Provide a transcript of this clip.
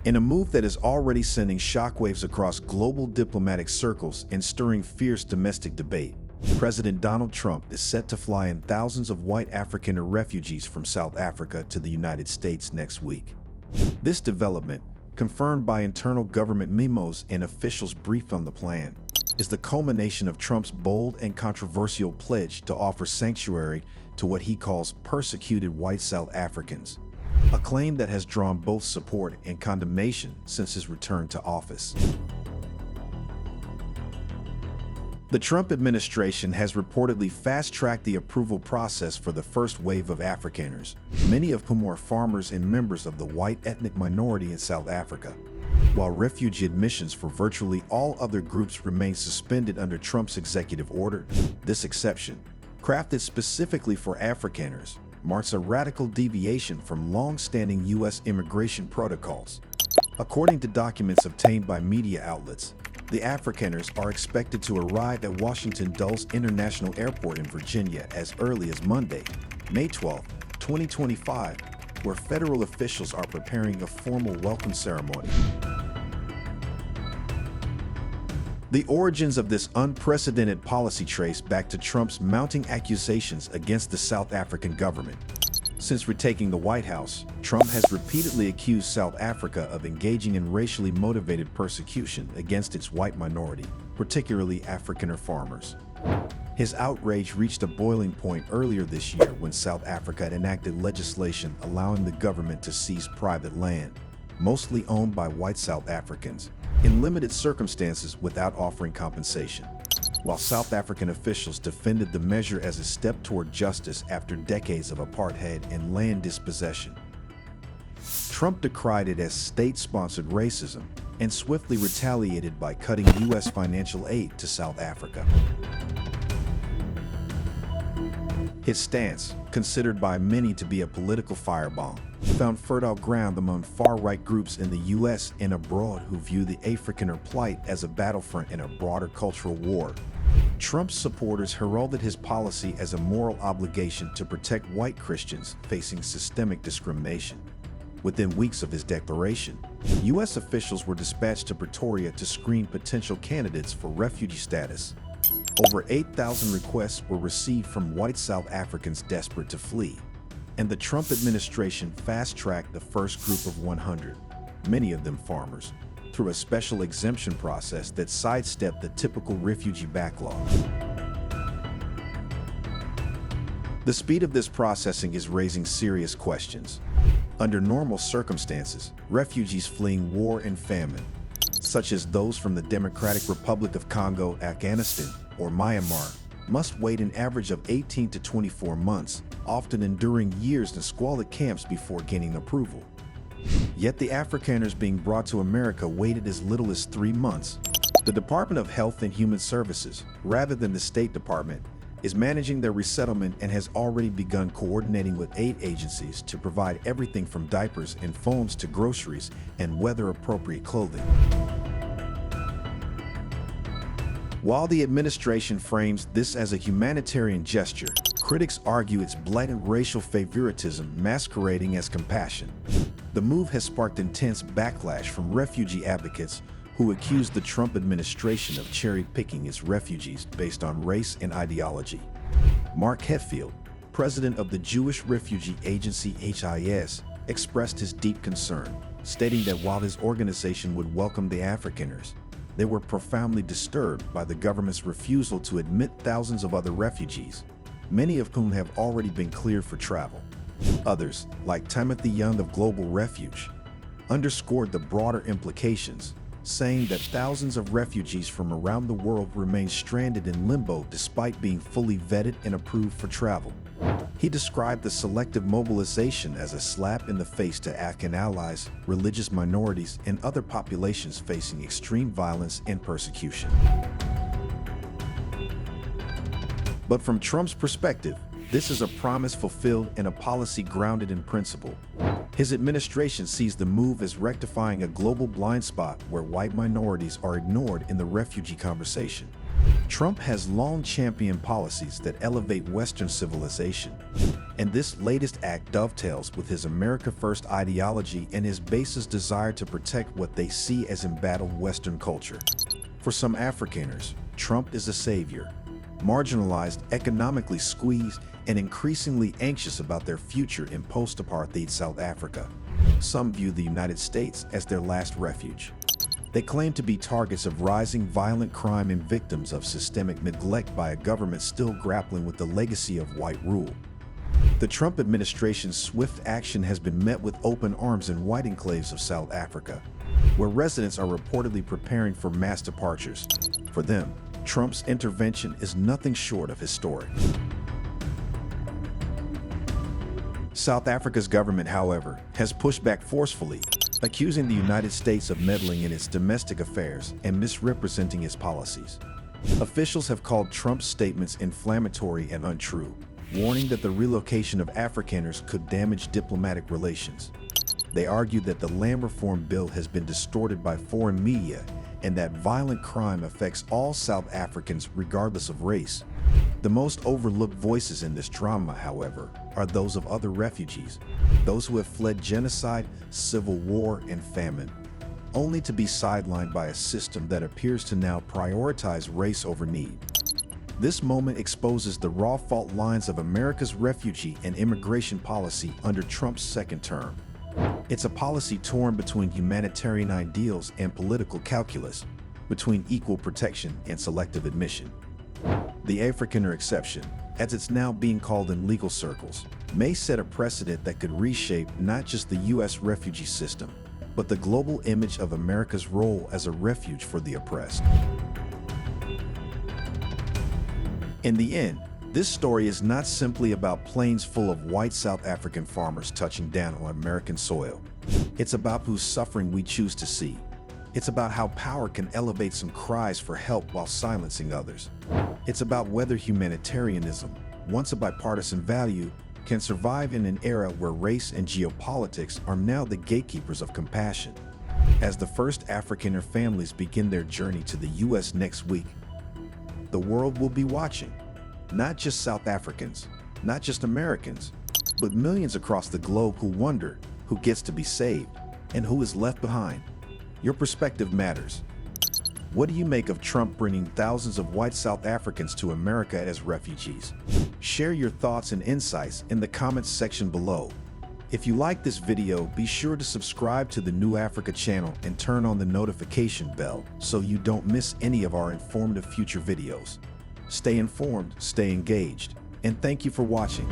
In a move that is already sending shockwaves across global diplomatic circles and stirring fierce domestic debate, President Donald Trump is set to fly in thousands of white Afrikaner refugees from South Africa to the United States next week. This development, confirmed by internal government memos and officials briefed on the plan, is the culmination of Trump's bold and controversial pledge to offer sanctuary to what he calls persecuted white South Africans, a claim that has drawn both support and condemnation since his return to office. The Trump administration has reportedly fast-tracked the approval process for the first wave of Afrikaners, many of whom are farmers and members of the white ethnic minority in South Africa, while refugee admissions for virtually all other groups remain suspended under Trump's executive order. This exception, crafted specifically for Afrikaners, marks a radical deviation from long-standing U.S. immigration protocols. According to documents obtained by media outlets, the Afrikaners are expected to arrive at Washington Dulles International Airport in Virginia as early as Monday, May 12, 2025, where federal officials are preparing a formal welcome ceremony. The origins of this unprecedented policy trace back to Trump's mounting accusations against the South African government. Since retaking the White House, Trump has repeatedly accused South Africa of engaging in racially motivated persecution against its white minority, particularly Afrikaner farmers. His outrage reached a boiling point earlier this year when South Africa enacted legislation allowing the government to seize private land, mostly owned by white South Africans, in limited circumstances without offering compensation. While South African officials defended the measure as a step toward justice after decades of apartheid and land dispossession, Trump decried it as state-sponsored racism and swiftly retaliated by cutting U.S. financial aid to South Africa. His stance, considered by many to be a political firebomb, found fertile ground among far-right groups in the U.S. and abroad who view the Afrikaner plight as a battlefront in a broader cultural war. Trump's supporters heralded his policy as a moral obligation to protect white Christians facing systemic discrimination. Within weeks of his declaration, U.S. officials were dispatched to Pretoria to screen potential candidates for refugee status. Over 8,000 requests were received from white South Africans desperate to flee, and the Trump administration fast-tracked the first group of 100, many of them farmers, through a special exemption process that sidestepped the typical refugee backlog. The speed of this processing is raising serious questions. Under normal circumstances, refugees fleeing war and famine, such as those from the Democratic Republic of Congo, Afghanistan, or Myanmar, must wait an average of 18 to 24 months, often enduring years in squalid camps before gaining approval. Yet the Afrikaners being brought to America waited as little as 3 months. The Department of Health and Human Services, rather than the State Department, is managing their resettlement and has already begun coordinating with aid agencies to provide everything from diapers and phones to groceries and weather-appropriate clothing. While the administration frames this as a humanitarian gesture, critics argue it's blatant racial favoritism masquerading as compassion. The move has sparked intense backlash from refugee advocates who accuse the Trump administration of cherry-picking its refugees based on race and ideology. Mark Hetfield, president of the Jewish Refugee Agency HIS, expressed his deep concern, stating that while his organization would welcome the Afrikaners, they were profoundly disturbed by the government's refusal to admit thousands of other refugees, many of whom have already been cleared for travel. Others, like Timothy Young of Global Refuge, underscored the broader implications, saying that thousands of refugees from around the world remain stranded in limbo despite being fully vetted and approved for travel. He described the selective mobilization as a slap in the face to African allies, religious minorities, and other populations facing extreme violence and persecution. But from Trump's perspective, this is a promise fulfilled and a policy grounded in principle. His administration sees the move as rectifying a global blind spot where white minorities are ignored in the refugee conversation. Trump has long championed policies that elevate Western civilization, and this latest act dovetails with his America First ideology and his base's desire to protect what they see as embattled Western culture. For some Afrikaners, Trump is a savior, marginalized, economically squeezed, and increasingly anxious about their future in post-apartheid South Africa. Some view the United States as their last refuge. They claim to be targets of rising violent crime and victims of systemic neglect by a government still grappling with the legacy of white rule. The Trump administration's swift action has been met with open arms in white enclaves of South Africa, where residents are reportedly preparing for mass departures. For them, Trump's intervention is nothing short of historic. South Africa's government, however, has pushed back forcefully, accusing the United States of meddling in its domestic affairs and misrepresenting its policies. Officials have called Trump's statements inflammatory and untrue, warning that the relocation of Afrikaners could damage diplomatic relations. They argue that the land reform bill has been distorted by foreign media and that violent crime affects all South Africans regardless of race. The most overlooked voices in this drama, however, are those of other refugees, those who have fled genocide, civil war, and famine, only to be sidelined by a system that appears to now prioritize race over need. This moment exposes the raw fault lines of America's refugee and immigration policy under Trump's second term. It's a policy torn between humanitarian ideals and political calculus, between equal protection and selective admission. The Afrikaner exception, as it's now being called in legal circles, may set a precedent that could reshape not just the U.S. refugee system, but the global image of America's role as a refuge for the oppressed. In the end, this story is not simply about planes full of white South African farmers touching down on American soil. It's about whose suffering we choose to see. It's about how power can elevate some cries for help while silencing others. It's about whether humanitarianism, once a bipartisan value, can survive in an era where race and geopolitics are now the gatekeepers of compassion. As the first Afrikaner families begin their journey to the U.S. next week, the world will be watching. Not just South Africans, not just Americans, but millions across the globe who wonder who gets to be saved and who is left behind. Your perspective matters. What do you make of Trump bringing thousands of white South Africans to America as refugees? Share your thoughts and insights in the comments section below. If you like this video, be sure to subscribe to the New Africa channel and turn on the notification bell so you don't miss any of our informative future videos. Stay informed, stay engaged, and thank you for watching.